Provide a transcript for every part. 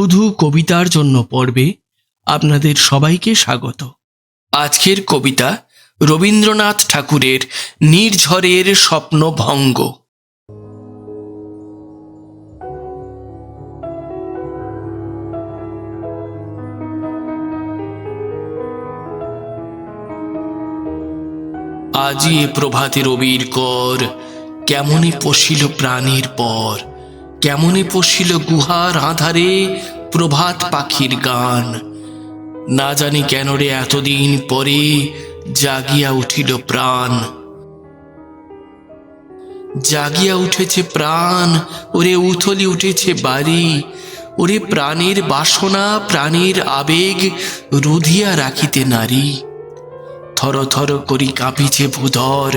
শুধু কবিতার জন্য পড়বে আপনাদের সবাইকে স্বাগত। আজকের কবিতা রবীন্দ্রনাথ ঠাকুরের নির্ঝরের স্বপ্নভঙ্গ। আজি এ প্রভাতে রবির কর, কেমনে পশিল প্রাণীর পর, কেমনে পশিল গুহার আধারে প্রভাত পাখির গান। না জানি কেন রে এতদিন পরে জাগিয়া উঠিল প্রাণ। জাগিয়া উঠেছে প্রাণ, ওরে উথলি উঠেছে বাড়ি, ওরে প্রাণের বাসনা প্রাণের আবেগ রুধিয়া রাখিতে নারী। থর থর করি কাঁপিছে ভূধর,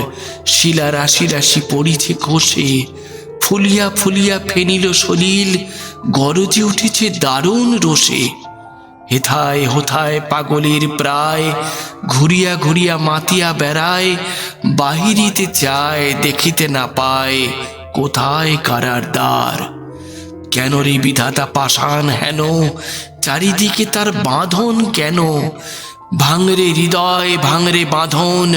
শিলা রাশি রাশি পড়িছে খসে, ফুলিয়া ফুলিয়া ফেনিল সলিল, গরজে উঠেছে দারুণ রোষে। হেথায় হোথায় পাগলের প্রায়, ঘুরিয়া ঘুরিয়া মাতিয়া বেড়ায়, বাহিরিতে চায় দেখিতে না পায় কোথায় কারার দ্বার। কেন রে বিধাতা পাষাণ হেন, চারিদিকে তার বাঁধন কেন? ভাঙরে হৃদয় ভাঙরে বাঁধন,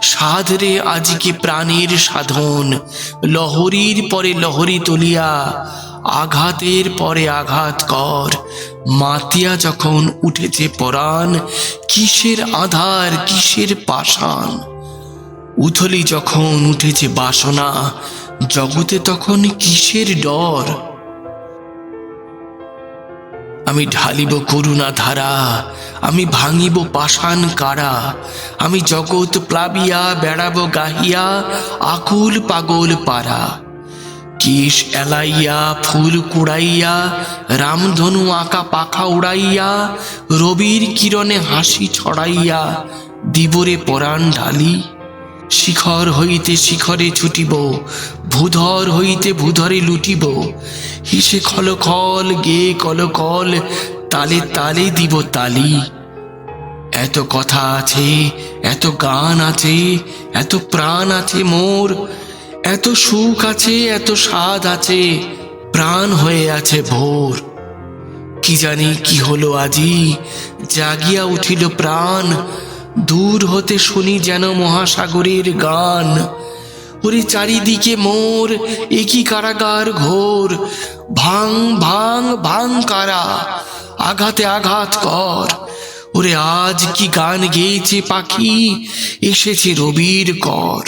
সাধরে আজিকে প্রাণের সাধন। লহরীর পরে লহরী তুলিয়া, আঘাতের পরে আঘাত কর। মাতিয়া যখন উঠেছে পরাণ, কিসের আধার কিসের পাষাণ। উথলি যখন উঠেছে বাসনা, জগতে তখন কিসের ডর। আমি ঢালিব করুণা ধারা, আমি ভাঙিব পাষাণ কারা। আমি জগৎ প্লাবিয়া বেড়াবো গাহিয়া, আকুল পাগল পারা। কেশ এলাইয়া ফুল কুড়াইয়া, রামধনু আঁকা পাখা উড়াইয়া, রবির কিরণে হাসি ছড়াইয়া দিবরে পরাণ ঢালি। শিখর হইতে শিখরে ছুটিব, ভূধর হইতে ভূধরে লুটিব। হিসে খলখল গে কলকল, তালে তালে দিব তালি। এত কথা আছে, এত গান আছে, এত প্রাণ আছে মোর, এত সুখ আছে, এত স্বাদ আছে, প্রাণ হয়ে আছে ভোর। কি জানি কি হলো আজি, জাগিয়া উঠিল প্রাণ। দূর হতে শুনি যেন মহাসাগরের গান। ওরে চারিদিকে মোর একই কারাগার ঘোর, ভাঙ ভাঙ ভাঙ কারা, আঘাতে আঘাত কর। ওরে আজ কি গান গেয়েছে পাখি, এসেছে রবির কর।